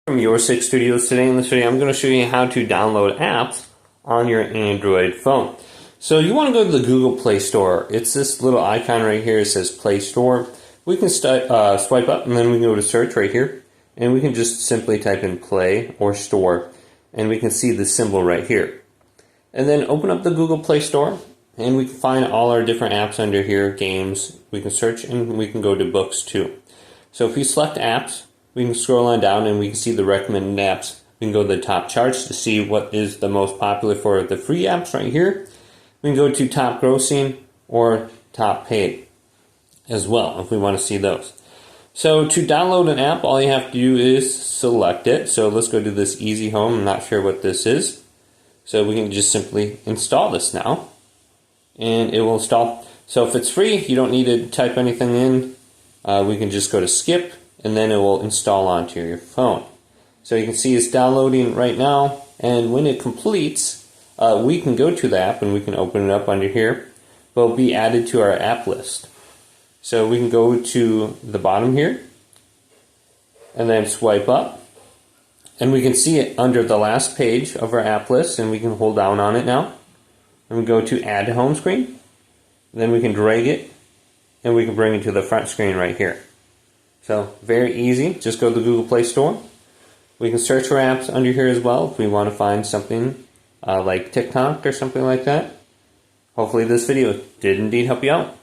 From YourSix Studios. Today in this video I'm going to show you how to download apps on your Android phone. So you want to go to the Google Play Store. It's this little icon right here. It says Play Store. We can swipe up and then we can go to search right here, and we can just simply type in Play or Store, and we can see the symbol right here. And then open up the Google Play Store and we can find all our different apps under here. Games, we can search, and we can go to books too. So if we select apps, we can scroll on down and we can see the recommended apps. We can go to the top charts to see what is the most popular for the free apps right here. We can go to top grossing or top paid as well if we want to see those. So to download an app, all you have to do is select it. So let's go to this Easy Home. I'm not sure what this is. So we can just simply install this now, and it will install. So if it's free, you don't need to type anything in. We can just go to skip, and then it will install onto your phone. So you can see it's downloading right now, and when it completes, we can go to the app and we can open it up under here. It will be added to our app list. So we can go to the bottom here and then swipe up, and we can see it under the last page of our app list, and we can hold down on it now. And we go to add to home screen, then we can drag it and we can bring it to the front screen right here. So very easy. Just go to the Google Play Store. We can search for apps under here as well if we want to find something like TikTok or something like that. Hopefully this video did indeed help you out.